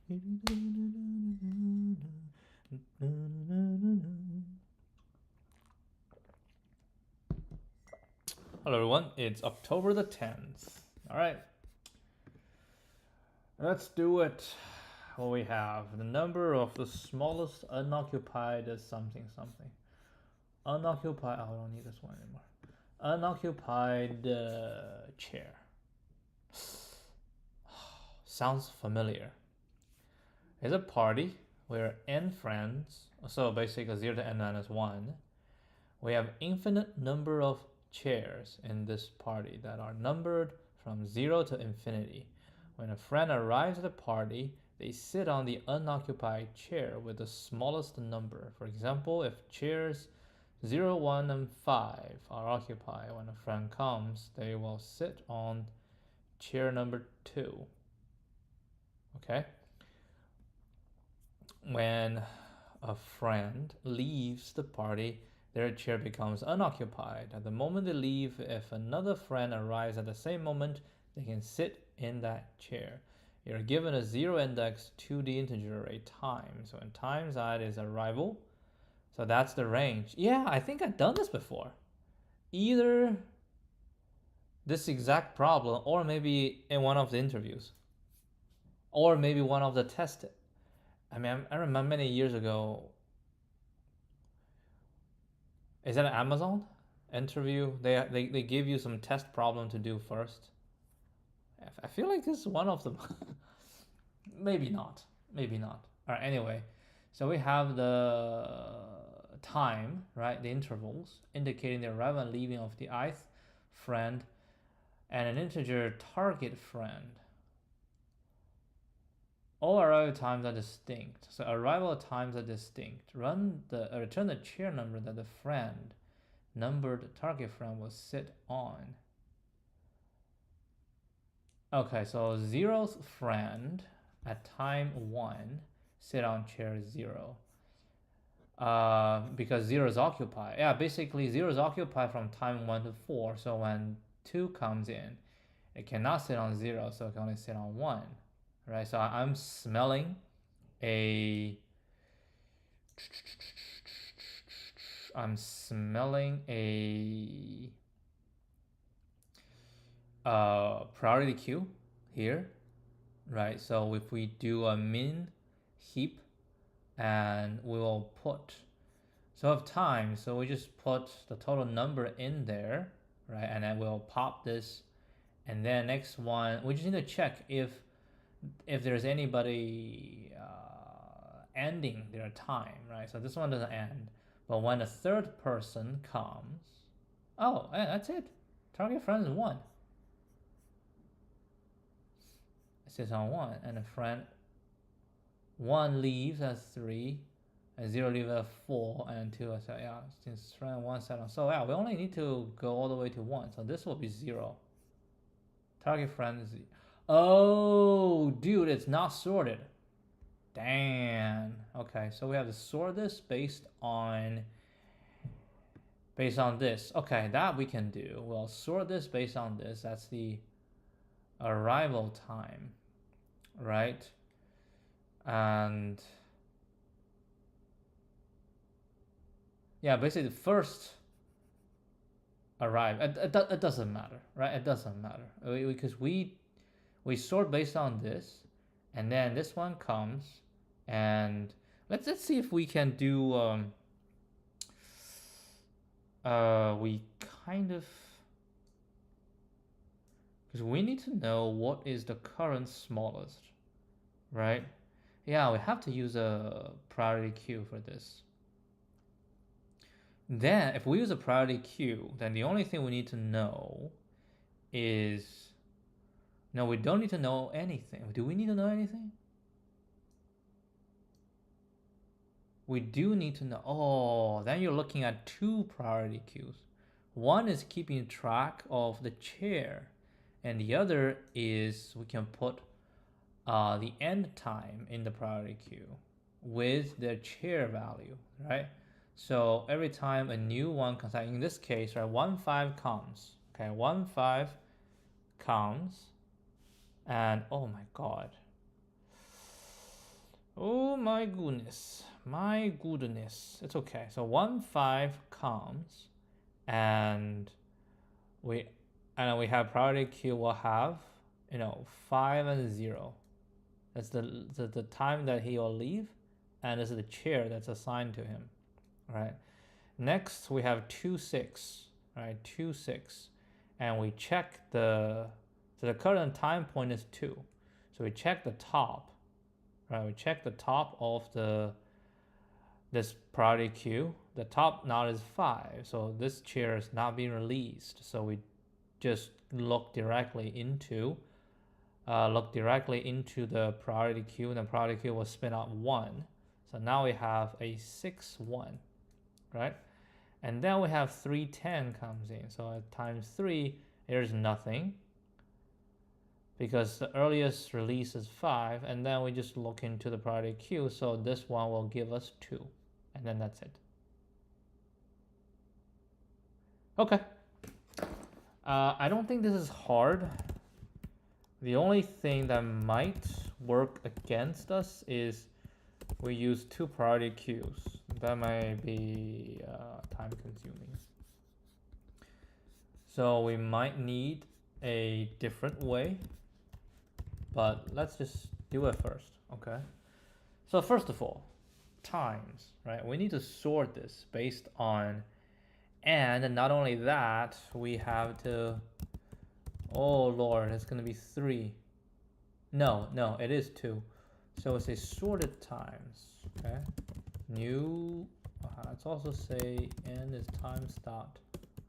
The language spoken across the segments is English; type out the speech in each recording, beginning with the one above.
Hello everyone, it's October the 10th. All right, let's do it. What we have, the number of the smallest unoccupied is something something. Unoccupied, oh, I don't need this one anymore. Unoccupied chair. Sounds familiar. It's a party where n friends, so basically 0 to n minus 1. We have infinite number of chairs in this party that are numbered from 0 to infinity. When a friend arrives at the party, they sit on the unoccupied chair with the smallest number. For example, if chairs 0, 1, and 5 are occupied, when a friend comes, they will sit on chair number 2. Okay? When a friend leaves the party, their chair becomes unoccupied. At the moment they leave, if another friend arrives at the same moment, they can sit in that chair. You're given a 0 index to the integer array time. So in times that is arrival. So that's the range. Yeah, I think I've done this before. Either this exact problem or maybe in one of the interviews. Or maybe one of the tests. I mean, I remember many years ago. Is that an Amazon interview? They give you some test problem to do first. I feel like this is one of them. Maybe not. Maybe not. All right. Anyway, so we have the time, right? The intervals indicating the arrival and leaving of the ith friend, and an integer target friend. All arrival times are distinct. So arrival times are distinct. Return the chair number that the friend numbered target friend will sit on. Okay, so 0th friend at time 1 sit on chair 0. Because 0 is occupied. Yeah, basically 0 is occupied from time 1 to 4. So when 2 comes in, it cannot sit on 0, so it can only sit on 1. Right, so I'm smelling a priority queue here, right? So if we do a min heap, and we will put, so of time, so we just put the total number in there, right? And then we'll pop this, and then next one, we just need to check if there's anybody ending their time, right? So this one doesn't end, but when a third person comes, oh, that's it. Target friend is 1. It sits on 1, and a friend 1 leaves as 3, and 0 leaves as 4, and 2 as, yeah, since friend 1 set on. So yeah, we only need to go all the way to 1. So this will be 0. Target friend is, oh, dude, it's not sorted. Damn. Okay, so we have to sort this based on this. Okay, that we can do. We'll sort this based on this. That's the arrival time, right? And yeah, basically the first arrive. It doesn't matter, right? It doesn't matter because we sort based on this, and then this one comes, and let's see if we can do we kind of, because we need to know what is the current smallest, right? Yeah, we have to use a priority queue for this. Then if we use a priority queue, then the only thing we need to know is, no, we don't need to know anything. Do we need to know anything? We do need to know. Oh, then you're looking at 2 priority queues. One is keeping track of the chair, and the other is we can put the end time in the priority queue with the chair value, right? So every time a new one comes out, in this case, right, 1, 5 comes. Okay, 1, 5 comes, and oh my god. Oh my goodness, my goodness. It's okay. So 1, 5 comes, and we have priority queue will have 5 and 0. That's the time that he will leave, and this is the chair that's assigned to him, right? Next we have 2, 6, right? 2, 6, and we check so the current time point is 2, so we check the top, right? We check the top of this priority queue. The top now is 5, so this chair is not being released. So we just look directly into the priority queue, and the priority queue will spin out 1. So now we have a 6, 1, right? And then we have 3, 10 comes in. So at times 3, there's nothing, because the earliest release is 5, and then we just look into the priority queue, so this one will give us 2, and then that's it. Okay. I don't think this is hard. The only thing that might work against us is we use 2 priority queues. That might be time consuming. So we might need a different way, but let's just do it first, okay? So first of all, times, right? We need to sort this based on, and not only that, we have to, oh Lord, it's gonna be 3. No, it is 2. So it's a sorted times, okay? New, let's also say n is times dot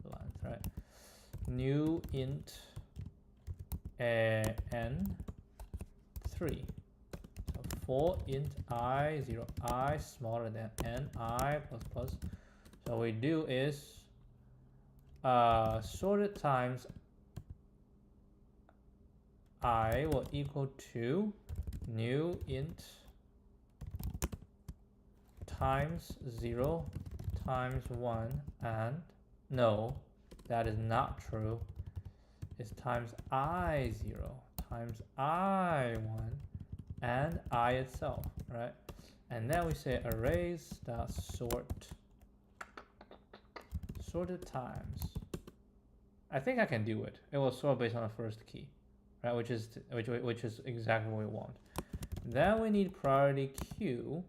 length, right? New int n 3. So for int I 0, I smaller than n I plus plus. So what we do is sorted times I will equal to new int times 0 times 1, and no, that is not true. It's times I0 times I1 and I itself, right? And then we say arrays dot sorted times. I think I can do it. It will sort based on the first key, right? Which is exactly what we want. Then we need priority queue,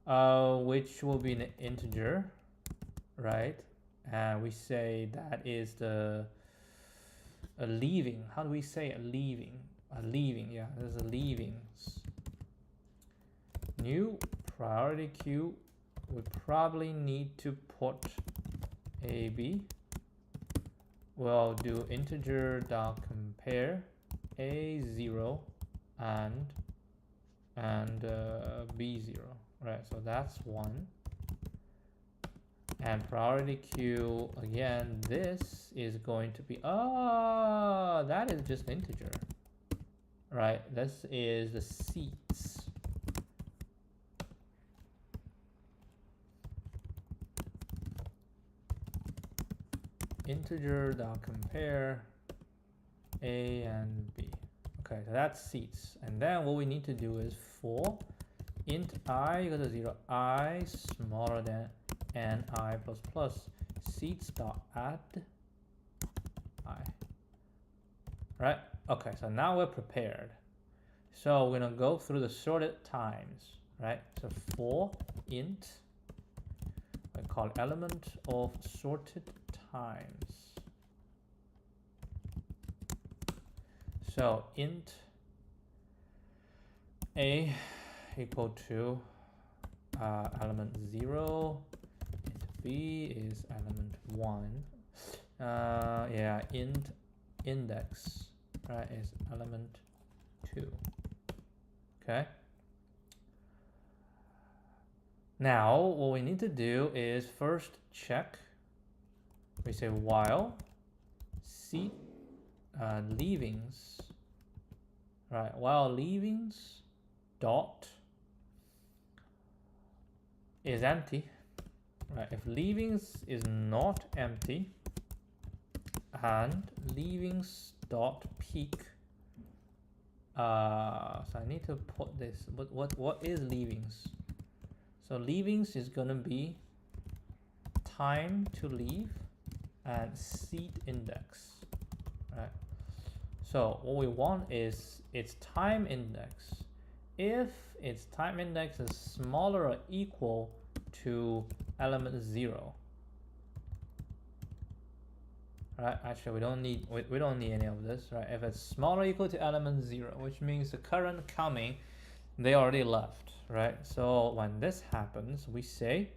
which will be an integer, right? And we say that is a leaving. How do we say a leaving? A leaving, yeah, there's a leavings. New priority queue, we probably need to put AB. We'll do integer dot compare A0 and B0, right? So that's 1. And priority queue, again, this is going to be, that is just an integer, right? This is the seats. Integer dot compare A and B. Okay, so that's seats. And then what we need to do is for int I equal to 0, I smaller than n I plus plus seats dot add I. Right? Okay, so now we're prepared. So we're gonna go through the sorted times, right? So for int, I call it element of sorted times. So int a equal to element 0, int b is element 1. Yeah, int index, right, is element 2. Okay. Now what we need to do is first check. We say while seat leavings, right? While leavings dot is empty, right? If leavings is not empty and leavings dot peak So I need to put this. What is leavings? So leavings is gonna be time to leave and seat index, right? So what we want is its time index. If its time index is smaller or equal to element 0, right? Actually, we don't need any of this, right? If it's smaller or equal to element 0, which means the current coming, they already left, right? So when this happens, we say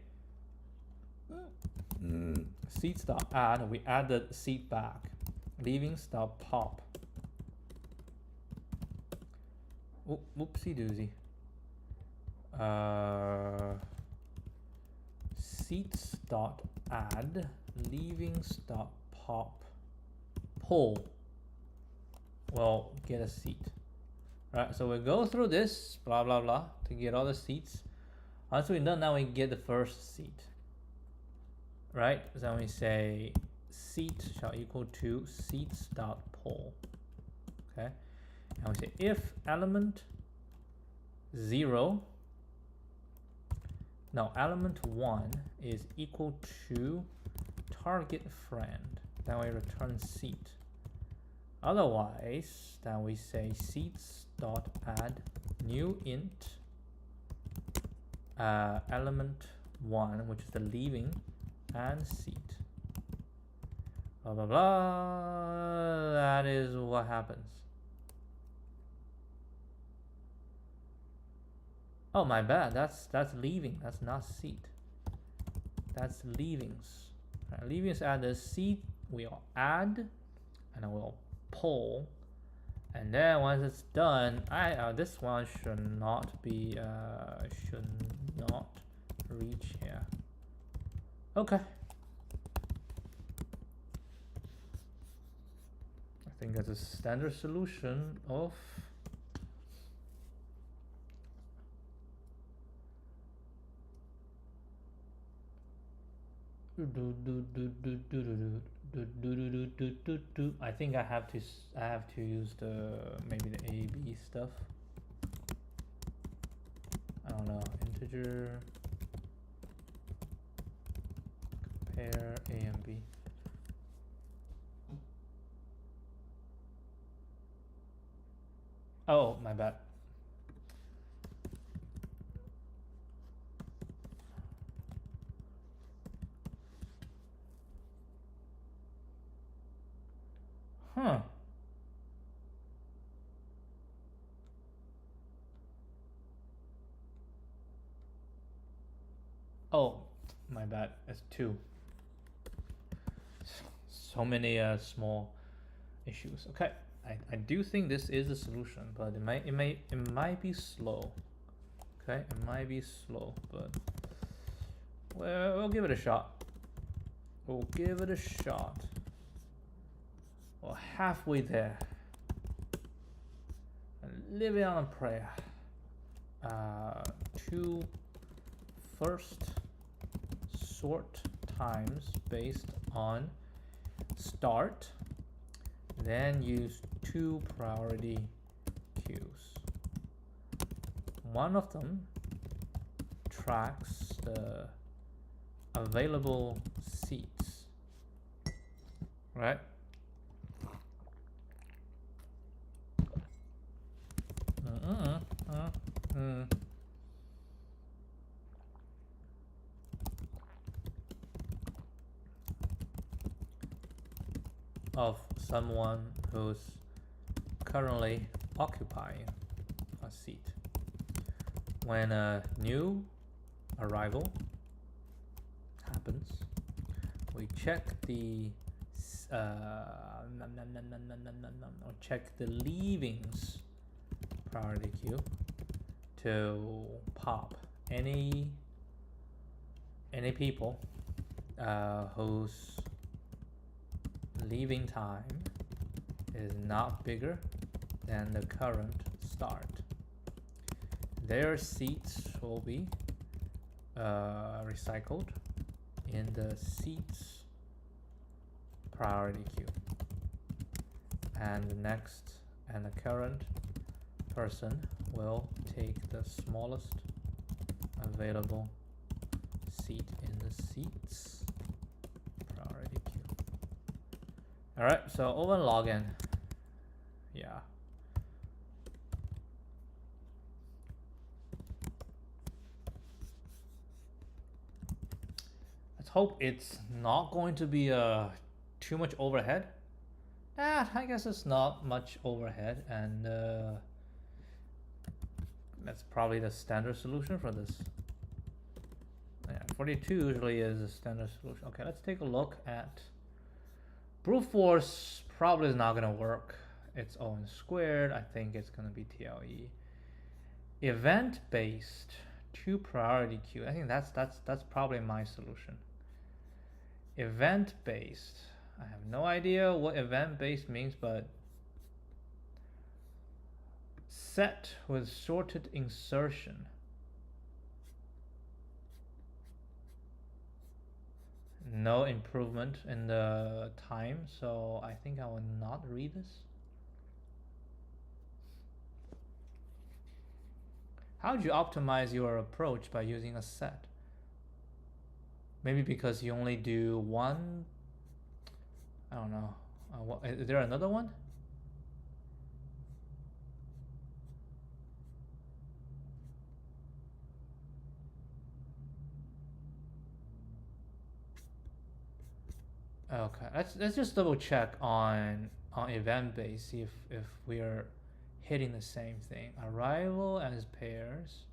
seats.add, we added seat back, leavings.pop. Whoopsie doozy. Seats.add, leavings.pop. Pull will get a seat. Right, so we go through this blah blah blah to get all the seats. Once we're done, now we get the first seat. Right, so we say seat shall equal to seats.pull. Okay, and we say if element 1 is equal to target friend, then we return seat. Otherwise, then we say seats.add new int element 1, which is the leaving, and seat. Blah blah blah. That is what happens. Oh, my bad. That's leaving. That's not seat. That's leavings. Right, leavings add the seat. We'll add, and I will pull, and then once it's done, this one should not be should not reach here. Okay. I think that's a standard solution of I think I have to use maybe the A/B stuff. I don't know, integer compare A and B. Oh, my bad. Huh. Oh, my bad. It's 2. So many small issues. Okay, I do think this is a solution, but it might be slow. Okay, it might be slow, but we'll give it a shot. We'll give it a shot. Well, halfway there. Living on a prayer. 2 first sort times based on start, then use 2 priority queues. One of them tracks the available seats, right? Of someone who's currently occupying a seat. When a new arrival happens, we check the check the leavings priority queue to pop any people whose leaving time is not bigger than the current start. Their seats will be recycled in the seats priority queue, and the next and the current person will take the smallest available seat in the seats priority queue. All right, so open login. Yeah. Let's hope it's not going to be too much overhead. I guess it's not much overhead, and that's probably the standard solution for this. Yeah, 42 usually is a standard solution. Okay, let's take a look at brute force. Probably is not gonna work. It's O squared. I think it's gonna be TLE. Event based to priority queue. I think that's probably my solution. Event based. I have no idea what event based means, but set with sorted insertion. No improvement in the time, so I think I will not read this. How would you optimize your approach by using a set? Maybe because you only do one. I don't know. Is there another one? Okay, let's just double check on event base, see if we are hitting the same thing. Arrival as pairs.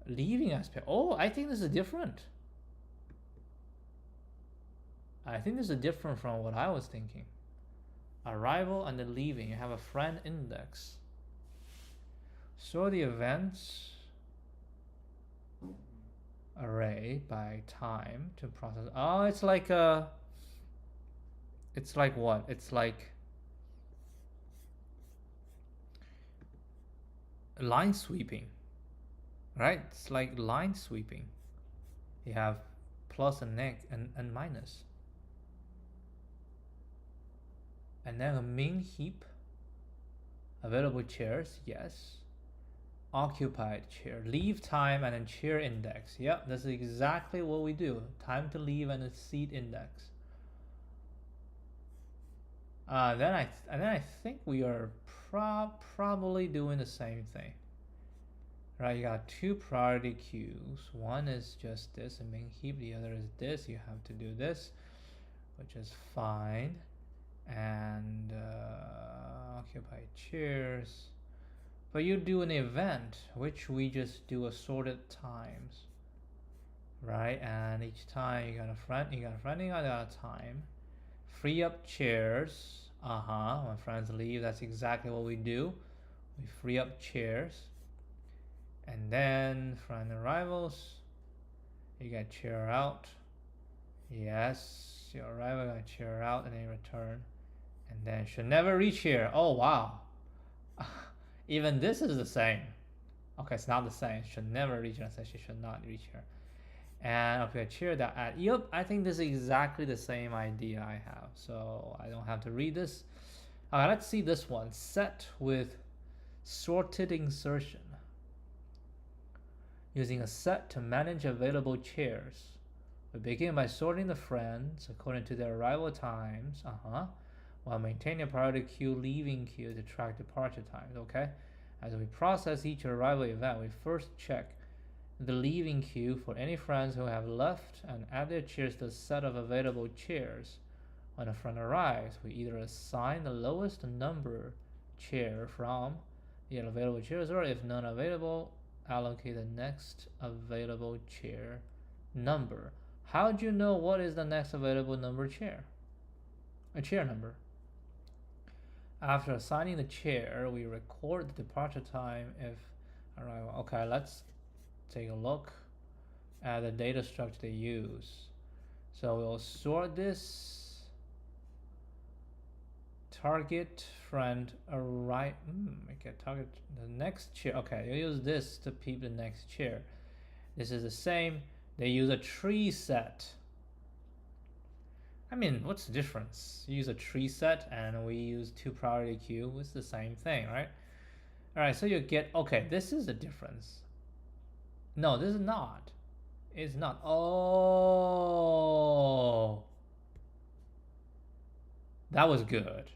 Leaving as pairs. Oh, I think this is different. I think this is different from what I was thinking. Arrival and then leaving. You have a friend index. Sort the events array by time to process. Oh, it's like what? It's like line sweeping, right? It's like line sweeping. You have plus and neg and minus. And then a min heap, available chairs, yes. Occupied chair, leave time and then chair index. Yeah, that's exactly what we do. Time to leave and a seat index. Then I think we are probably doing the same thing. Right, you got two priority queues. One is just this, a min heap. The other is this. You have to do this, which is fine. And occupied chairs. But you do an event, which we just do assorted times, right? And each time you got a friend, you got a time. Free up chairs. When friends leave, that's exactly what we do. We free up chairs. And then friend arrivals, you got chair out. Yes, your arrival got chair out and then return. And then should never reach here. Oh wow. Even this is the same. Okay, it's not the same. Should never reach here. She should not reach here. And okay, chair that at. Yep, I think this is exactly the same idea I have. So I don't have to read this. Alright, let's see this one. Set with sorted insertion. Using a set to manage available chairs. We begin by sorting the friends according to their arrival times. While maintaining a priority queue, leaving queue to track departure times. Okay, as we process each arrival event, we first check the leaving queue for any friends who have left and add their chairs to the set of available chairs. When a friend arrives, we either assign the lowest number chair from the available chairs, or if none available, allocate the next available chair number. How do you know what is the next available number chair? A chair number. After assigning the chair, we record the departure time if arrival. Okay, let's take a look at the data structure they use. So we'll sort this target friend arrive. Make a target the next chair. Okay, you use this to peep the next chair. This is the same. They use a TreeSet. I mean, what's the difference? You use a TreeSet and we use PriorityQueue. It's the same thing, right? All right, so you get, okay, this is the difference. No, this is not. It's not. Oh, that was good.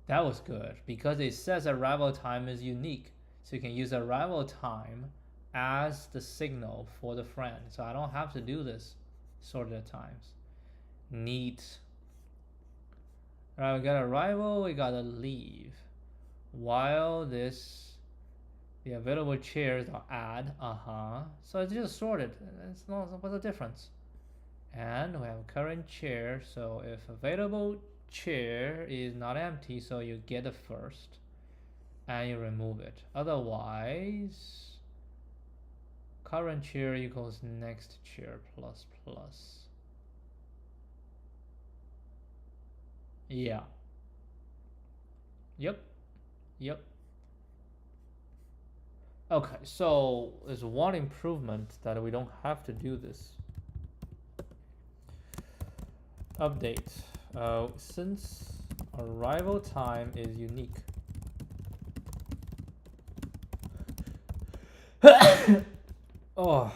That was good because it says arrival time is unique. So you can use arrival time as the signal for the friend. So I don't have to do this sorted at times. Neat. All right, we got arrival, we got a leave. While this, the available chairs are add, so it's just sorted. It's not, what's the difference? And we have current chair, so if available chair is not empty, so you get the first and you remove it. Otherwise, current chair equals next chair plus plus. Yeah. Yep. Okay, so there's one improvement that we don't have to do this. Update. Since arrival time is unique. Oh.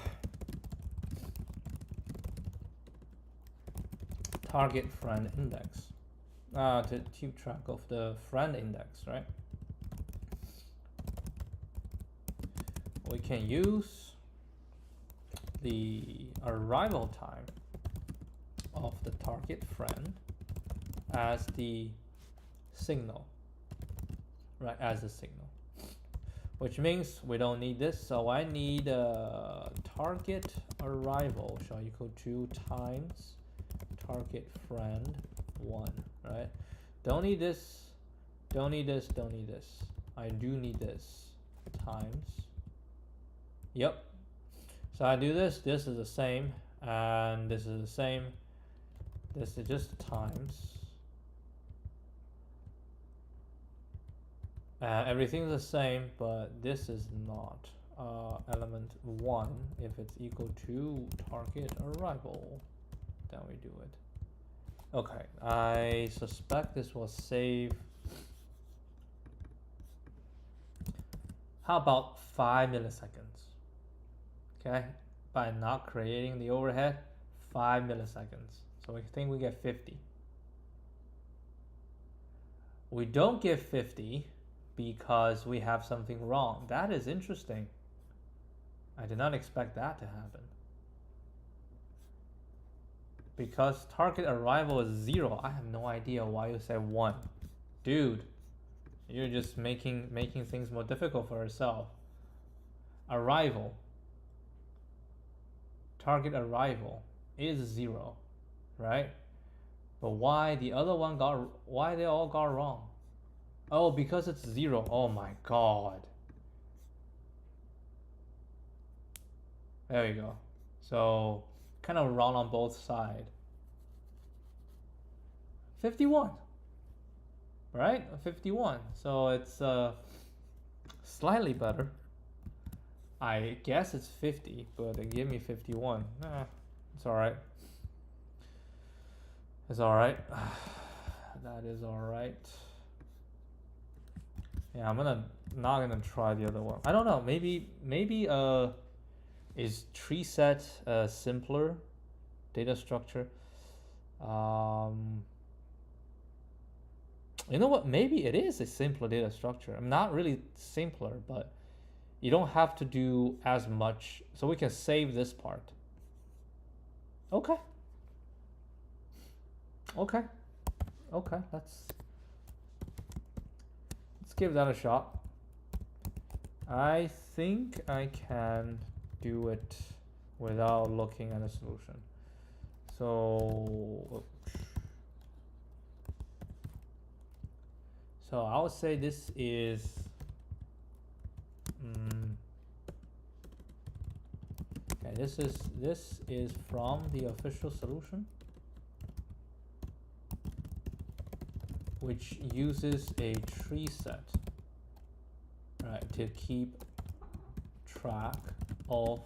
Target friend index. To keep track of the friend index, right? We can use the arrival time of the target friend as the signal, right? As the signal, which means we don't need this. So I need target arrival shall equal 2 times target friend 1, right? Don't need this, don't need this, don't need this. I do need this times. Yep. So I do this, this is the same, and this is the same. This is just times. Everything's the same, but this is not. Element 1, if it's equal to target arrival, then we do it. Okay, I suspect this will save. How about 5 milliseconds? Okay, by not creating the overhead, 5 milliseconds. So we think we get 50. We don't get 50 because we have something wrong. That is interesting. I did not expect that to happen. Because target arrival is 0. I have no idea why you said 1. Dude, you're just making things more difficult for yourself. Arrival. Target arrival is 0, right? But why the other one why they all got wrong? Oh, because it's 0. Oh my god. There you go. So kind of wrong on both sides. 51, right? 51. So it's slightly better. I guess it's 50, but they give me 51. It's all right. It's all right. That is all right. Yeah, I'm not gonna try the other one. I don't know. Maybe is TreeSet a simpler data structure? You know what? Maybe it is a simpler data structure. I'm not really simpler, but you don't have to do as much. So we can save this part. Okay. Okay. Okay. Let's give that a shot. I think I can do it without looking at a solution. So I would say this is okay, this is from the official solution, which uses a TreeSet, right, to keep track of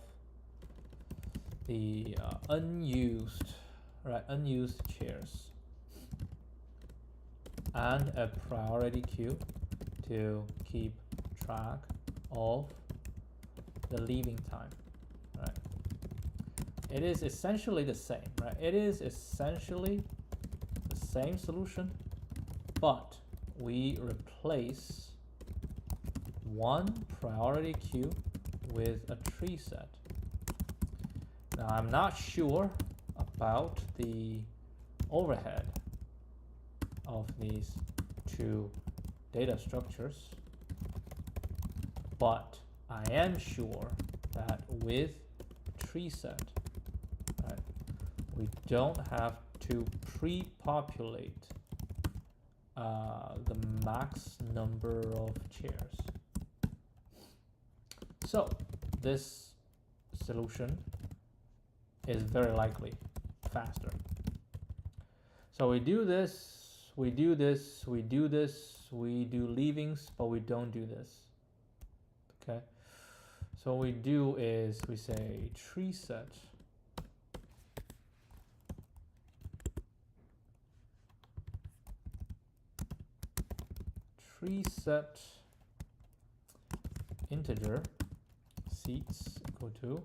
the unused right, unused chairs, and a priority queue to keep track of the leaving time, right? It is essentially the same, right? It is essentially the same solution, but we replace one priority queue with a TreeSet. Now I'm not sure about the overhead of these two data structures, but I am sure that with TreeSet, right, we don't have to pre-populate the max number of chairs. So this solution is very likely faster. So we do this, we do this, we do this, we do leavings, but we don't do this. Okay. So what we do is we say TreeSet integer seats equal to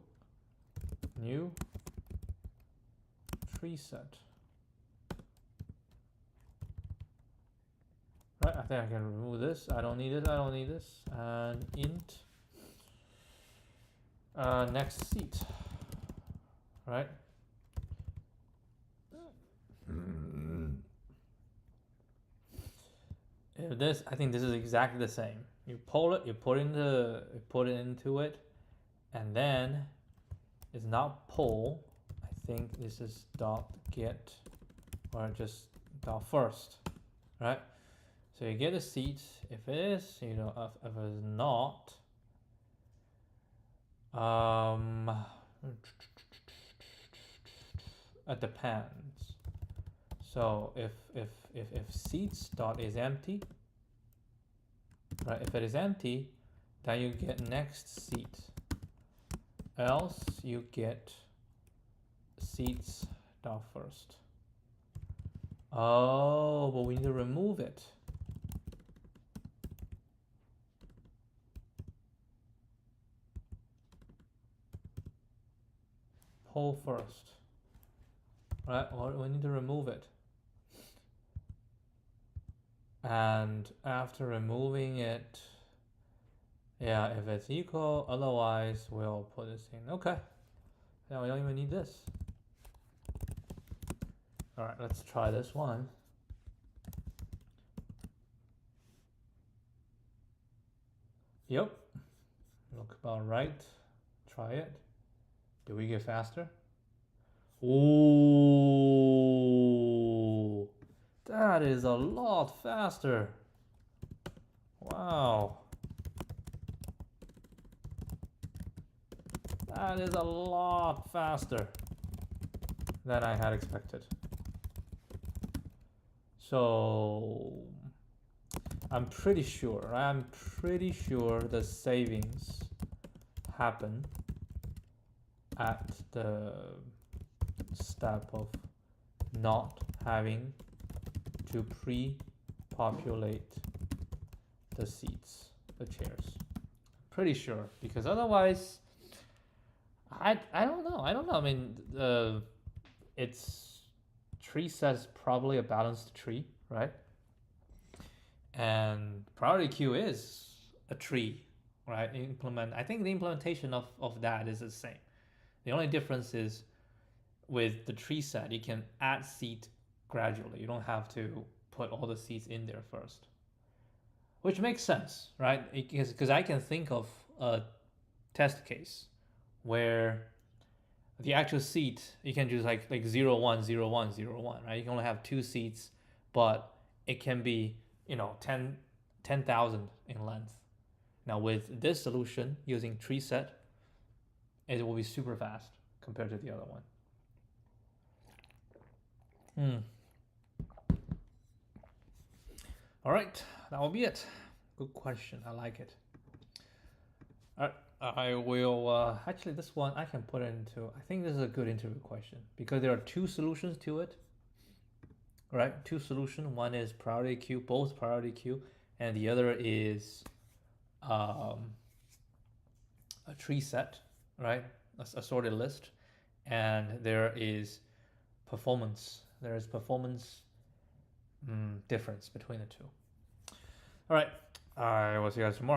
new TreeSet. Right, I think I can remove this. I don't need this, I don't need this. And int next seat, right? This, I think this is exactly the same. You pull it, you put it into it, and then it's not pull. I think this is dot get or just dot first, right? So you get a seat. If it is, you know, if it's not, it depends. So if seats dot is empty, right? If it is empty, then you get next seat. Else you get seats dot first. Oh, but we need to remove it. Pull first, right? Or we need to remove it. And after removing it, yeah, if it's equal, otherwise we'll put this in. Okay, now we don't even need this. All right, let's try this one. Yep, look about right. Try it. Do we get faster? Ooh, that is a lot faster. Wow. That is a lot faster than I had expected. So I'm pretty sure the savings happen at the step of not having to pre-populate the seats, the chairs. Pretty sure, because otherwise, I don't know. I mean, it's TreeSet is probably a balanced tree, right? And PriorityQueue is a tree, right? I think the implementation of that is the same. The only difference is with the TreeSet, you can add seat gradually. You don't have to put all the seats in there first, which makes sense, right? Because I can think of a test case where the actual seat, you can choose like 0, 1, 0, 1, 0, 1, right? You can only have 2 seats, but it can be, you know, 10,000 in length. Now with this solution using TreeSet, it will be super fast compared to the other one. All right, that will be it. Good question. I like it. All right. I will, actually this one I can put into, I think this is a good interview question because there are two solutions to it, right? Two solutions. One is priority queue, both priority queue, and the other is a tree set, right? A sorted list. And there is performance. There is performance difference between the two. All right. I will see you guys tomorrow.